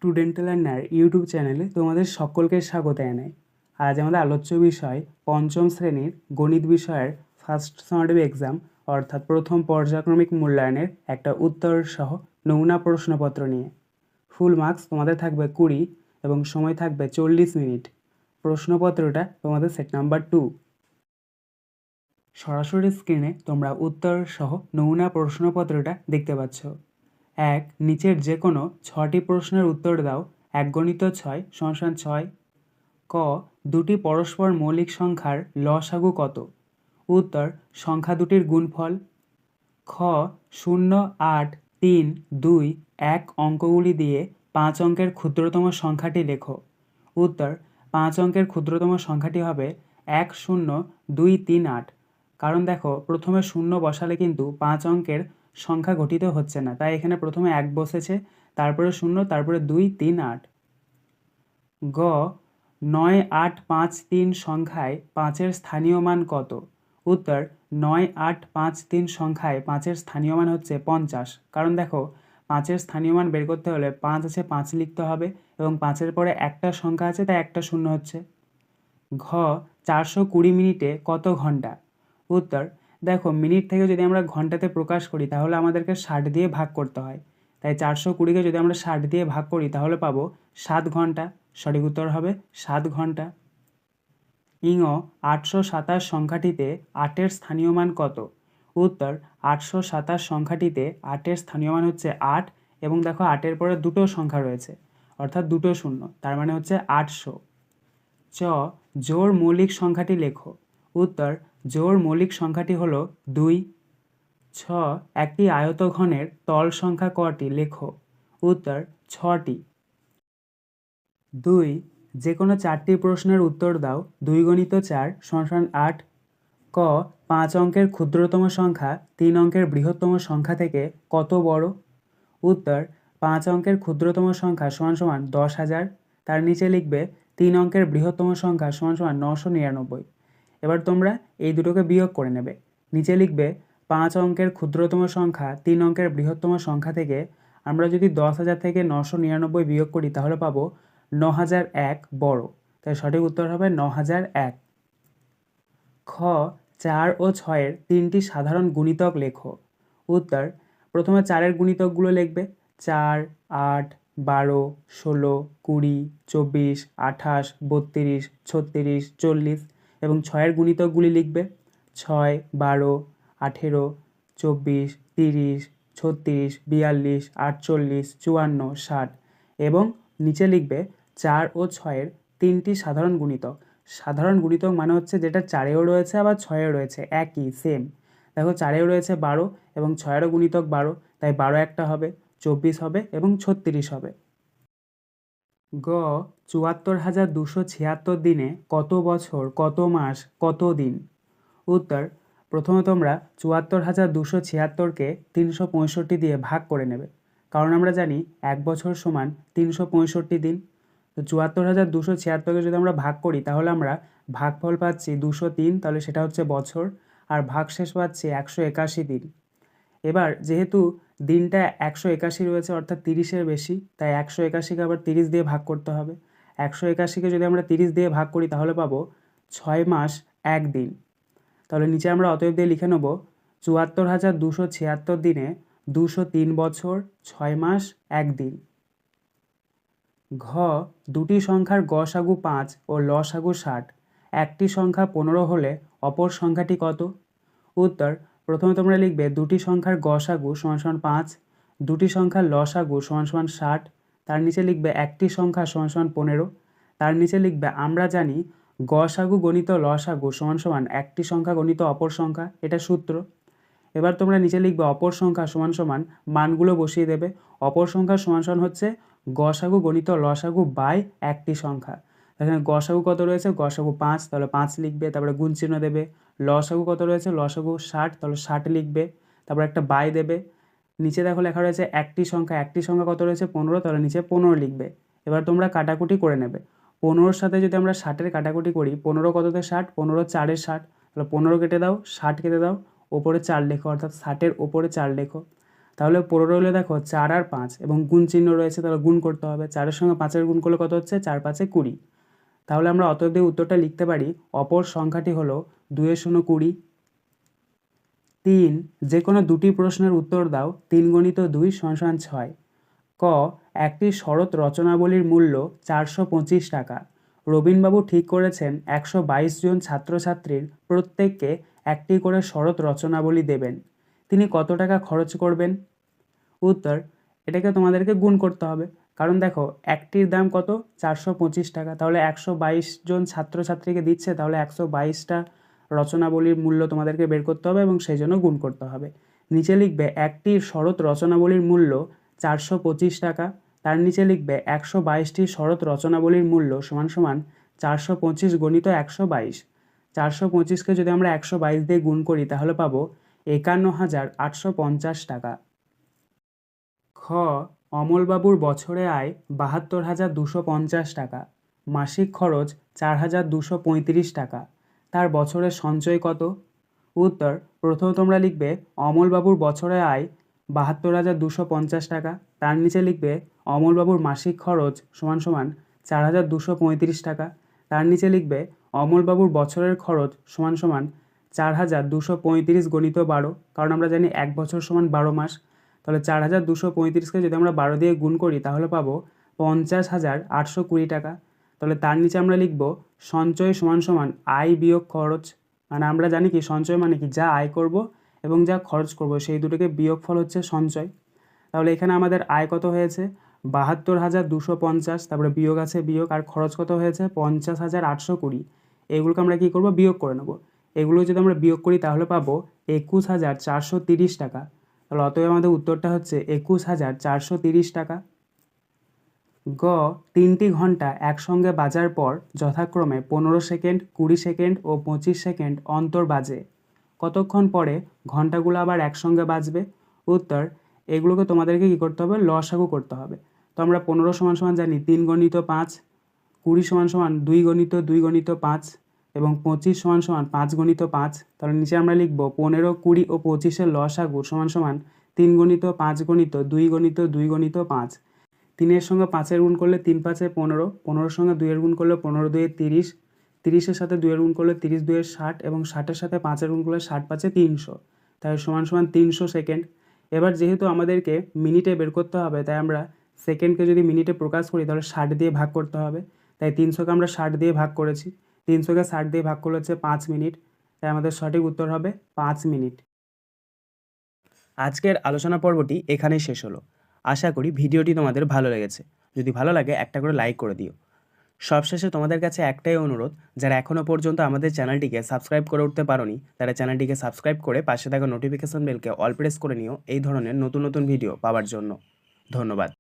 Student learner YouTube চ্যানেলে তোমাদের সকলকে স্বাগত জানাই। আজ আমাদের আলোচ্য বিষয় পঞ্চম শ্রেণীর গণিত বিষয়ের ফার্স্ট সামারি এক্সাম অর্থাৎ প্রথম পর্যায়ক্রমিক মূল্যায়নের একটা উত্তর সহ নমুনা প্রশ্নপত্র নিয়ে। ফুল মার্কস তোমাদের থাকবে 20 এবং সময় থাকবে 40 মিনিট। প্রশ্নপত্রটা তোমাদের সেট নাম্বার 2। সরাসরি স্ক্রিনে তোমরা উত্তর সহ নমুনা প্রশ্নপত্রটা দেখতে পাচ্ছ। এক, নিচের যে কোনো 6টি প্রশ্নের উত্তর দাও। 1 × 6 = 6। ক, দুটি পরস্পর মৌলিক সংখ্যার লসাগু কত? উত্তর, সংখ্যা দুটির গুণফল। খ, 0, 8, 3, 2, 1 অঙ্কগুলি দিয়ে 5 অঙ্কের ক্ষুদ্রতম সংখ্যাটি লেখো। উত্তর, 5 অঙ্কের ক্ষুদ্রতম সংখ্যাটি হবে 10238। কারণ দেখো, প্রথমে 0 বসালে কিন্তু 5 অঙ্কের সংখ্যা গঠিত হচ্ছে না, তাই এখানে প্রথমে 1 বসেছে, তারপরে 0, তারপরে 2, 3, 8। গ, 9853 সংখ্যায় 5-এর স্থানীয় মান কত? উত্তর, 9853 সংখ্যায় 5-এর স্থানীয় মান হচ্ছে 50। কারণ দেখো, 5-এর স্থানীয় মান বের করতে হলে 5 আছে, 5 লিখতে হবে এবং 5-এর পরে একটা সংখ্যা আছে, তাই একটা শূন্য হচ্ছে। ঘ, 420 মিনিটে কত ঘন্টা? উত্তর, দেখো, মিনিট থেকে যদি আমরা ঘন্টাতে প্রকাশ করি তাহলে আমাদেরকে 60 দিয়ে ভাগ করতে হয়, তাই 420কে যদি আমরা 60 দিয়ে ভাগ করি তাহলে পাবো 7 ঘন্টা। সঠিক উত্তর হবে 7 ঘন্টা। ইঙ 827 সংখ্যাটিতে 8-এর স্থানীয় মান কত? উত্তর, 827 সংখ্যাটিতে 8-এর স্থানীয় মান হচ্ছে 8 এবং দেখো 8-এর পরে দুটো সংখ্যা রয়েছে, অর্থাৎ দুটো শূন্য, তার মানে হচ্ছে 800। চ, জোড় মৌলিক সংখ্যাটি লেখো। উত্তর, জোড় মৌলিক সংখ্যাটি হলো 2। ছ, একটি আয়তঘনের তল সংখ্যা কটি লেখো। উত্তর, 6টি। 2, যে কোনো 4টি প্রশ্নের উত্তর দাও। 2 × 4 = 8। ক, 5 অঙ্কের ক্ষুদ্রতম সংখ্যা 3 অঙ্কের বৃহত্তম সংখ্যা থেকে কত বড়? উত্তর, 5 অঙ্কের ক্ষুদ্রতম সংখ্যা = 10,000। তার নিচে লিখবে 3 অঙ্কের বৃহত্তম সংখ্যা = 999। এবার তোমরা এই দুটোকে বিয়োগ করে নেবে। নিচে লিখবে 5 অঙ্কের ক্ষুদ্রতম সংখ্যা 3 অঙ্কের বৃহত্তম সংখ্যা থেকে আমরা যদি 10,000 থেকে 999 বিয়োগ করি তাহলে পাবো 9,001 বড়, তাই সঠিক উত্তর হবে 9,001। খ, 4 ও 6-এর 3টি সাধারণ গুণিতক লেখো। উত্তর, প্রথমে 4-এর গুণিতকগুলো লিখবে। 4, 8, 12, 16, 20, 24, 28, 32, 36, 40 এবং 6-এর গুণিতকগুলি লিখবে। 6, 12, 18, 24, 30, 36, 42, 48, 54, 60 এবং নিচে লিখবে 4 ও 6-এর 3টি সাধারণ গুণিতক। সাধারণ গুণিতক মানে হচ্ছে যেটা 4-এও রয়েছে আবার 6-এও রয়েছে, একই সেম। দেখো, 4-এও রয়েছে 12 এবং 6-এরও গুণিতক 12, তাই 12 একটা হবে, 24 হবে এবং 36 হবে। গ, 74,276 দিনে কত বছর, কত মাস, কত দিন? উত্তর, প্রথমে তোমরা 74,276কে 365 দিয়ে ভাগ করে নেবে, কারণ আমরা জানি 1 বছর সমান 365 দিন। তো 74,276কে যদি আমরা ভাগ করি তাহলে আমরা ভাগফল পাচ্ছি 203, তাহলে সেটা হচ্ছে বছর, আর ভাগশেষ পাচ্ছি 181 দিন। এবার যেহেতু দিনটা 181 রয়েছে অর্থাৎ 30-এর বেশি, তাই 181কে আবার 30 দিয়ে ভাগ করতে হবে। 181কে যদি আমরা 30 দিয়ে ভাগ করি তাহলে পাবো 6 মাস 1 দিন। তাহলে নিচে আমরা অতএব দিয়ে লিখে নেব 74,276 দিনে 203 বছর 6 মাস 1 দিন। ঘ, দুটি সংখ্যার গসাগু 5 ও লসাগু 60, একটি সংখ্যা 15 হলে অপর সংখ্যাটি কত? উত্তর, প্রথমে তোমরা লিখবে দুটি সংখ্যার গসাগু = 5, দুটি সংখ্যার লসাগু = 60, তার নিচে লিখবে একটি সংখ্যা = 15, তার নিচে লিখবে আমরা জানি গসাগু গণিত লসাগু = একটি সংখ্যা গণিত অপর সংখ্যা, এটা সূত্র। এবার তোমরা নিচে লিখবে অপর সংখ্যা = মানগুলো বসিয়ে দেবে। অপর সংখ্যা সমান হচ্ছে গসাগু গণিত লসাগু বাই একটি সংখ্যা। এখানে গসাগু কত রয়েছে? গসাগু 5, তাহলে 5 লিখবে, তারপরে গুণ চিহ্ন দেবে। লসাগু কত রয়েছে? লসাগু 60, তাহলে 60 লিখবে, তারপর একটা বাই দেবে। নিচে দেখো লেখা রয়েছে একটি সংখ্যা কত রয়েছে? 15, তাহলে নিচে 15 লিখবে। এবার তোমরা কাটাকুটি করে নেবে। 15-র সাথে যদি আমরা 60-এর কাটাকুটি করি, 15 কততে 60? 15 4-এ 60, তাহলে 15 কেটে দাও, 60 কেটে দাও, ওপরে 4 লেখো, অর্থাৎ 60-এর ওপরে 4 লেখো। তাহলে পড়ে রইলো দেখো 4 আর 5 এবং গুণ চিহ্ন রয়েছে, তাহলে গুণ করতে হবে। 4-এর সঙ্গে 5-এর গুণ করলে কত হচ্ছে? 4 5 20। তাহলে আমরা অতএব দিয়ে উত্তরটা লিখতে পারি, অপর সংখ্যাটি হলো 2 এর শূন্য 20। 3, যে কোনো দুটি প্রশ্নের উত্তর দাও। 3 × 2 = 6। ক, একটি শরৎ রচনাবলীর মূল্য 425 টাকা। রবীনবাবু ঠিক করেছেন 122 জন ছাত্রছাত্রীর প্রত্যেককে একটি করে শরৎ রচনাবলী দেবেন। তিনি কত টাকা খরচ করবেন? উত্তর, এটাকে তোমাদেরকে গুণ করতে হবে, কারণ দেখো একটির দাম কত? 425 টাকা। তাহলে 122 জন ছাত্রছাত্রীকে দিচ্ছে, তাহলে 122টা রচনাবলীর মূল্য তোমাদেরকে বের করতে হবে এবং সেই জন্য গুণ করতে হবে। নিচে লিখবে একটি শরৎ রচনাবলীর মূল্য 425 টাকা, তার নিচে লিখবে 122টি শরৎ রচনাবলীর মূল্য সমান সমান 425 × 122। 425কে যদি আমরা 122 দিয়ে গুণ করি তাহলে পাবো 51,850 টাকা। খ, অমলবাবুর বছরে আয় 72,250 টাকা, মাসিক খরচ 4,235 টাকা, তার বছরের সঞ্চয় কত? উত্তর, প্রথমে তোমরা লিখবে অমলবাবুর বছরে আয় 72,250 টাকা, তার নিচে লিখবে অমলবাবুর মাসিক খরচ সমান সমান 4,235 টাকা, তার নিচে লিখবে অমলবাবুর বছরের খরচ সমান সমান 4,235 × 12, কারণ আমরা জানি 1 বছর সমান 12 মাস। তাহলে 4,235কে যদি আমরা 12 দিয়ে গুণ করি তাহলে পাবো 50,820 টাকা। তাহলে তার নিচে আমরা লিখব সঞ্চয় সমান সমান আয় বিয়োগ খরচ। মানে আমরা জানি কি সঞ্চয় মানে কি, যা আয় করব এবং যা খরচ করব সেই দুটোকে বিয়োগফল হচ্ছে সঞ্চয়। তাহলে এখানে আমাদের আয় কত হয়েছে? 72,250, তারপরে বিয়োগ আছে বিয়োগ, আর খরচ কত হয়েছে? 50,820। এগুলোকে আমরা কি করব? বিয়োগ করে নেব। এগুলো যদি আমরা বিয়োগ করি তাহলে পাবো 21,430 টাকা। তাহলে অতএব আমাদের উত্তরটা হচ্ছে 21,430 টাকা। গ, 3টি ঘন্টা একসঙ্গে বাজার পর যথাক্রমে 15 সেকেন্ড, 20 সেকেন্ড ও 25 সেকেন্ড অন্তর বাজে। কতক্ষণ পরে ঘন্টাগুলো আবার একসঙ্গে বাজবে? উত্তর, এগুলোকে তোমাদেরকে কী করতে হবে? লসাগু করতে হবে। তো আমরা 15 সমান জানি 3 × 5, 20 সমান 2 × 2 × 5 এবং 25 সমান 5 × 5। তাহলে নিচে আমরা লিখব 15, 20 ও 25-এর লসাগু সমান 3 × 5 × 2 × 2 × 5। 3-এর সঙ্গে 5-এর গুণ করলে 3 5 15, 15-এর সঙ্গে 2-এর গুণ করলে 15 2 30, 30-এর সাথে 2-এর গুণ করলে 30 2 60 এবং 60-এর সাথে 5-এর গুণ করলে 60 5 300। তাই সমান 300 সেকেন্ড। এবার যেহেতু আমাদেরকে মিনিটে বের করতে হবে, তাই আমরা সেকেন্ডকে যদি মিনিটে প্রকাশ করি তাহলে 60 দিয়ে ভাগ করতে হবে। তাই 300কে আমরা 60 দিয়ে ভাগ করেছি। 300কে 60 দিয়ে ভাগ করলে হচ্ছে 5 মিনিট। তাই আমাদের সঠিক উত্তর হবে 5 মিনিট। আজকের আলোচনা পর্বটি এখানেই শেষ হলো। আশা করি ভিডিওটি তোমাদের ভালো লেগেছে। যদি ভালো লাগে একটা করে লাইক করে দিও। সবশেষে তোমাদের কাছে একটাই অনুরোধ, যারা এখনও পর্যন্ত আমাদের চ্যানেলটিকে সাবস্ক্রাইব করে উঠতে পারোনি তারা চ্যানেলটিকে সাবস্ক্রাইব করে পাশে থাকা নোটিফিকেশন বেলকে অল প্রেস করে নিও এই ধরনের নতুন নতুন ভিডিও পাওয়ার জন্য। ধন্যবাদ।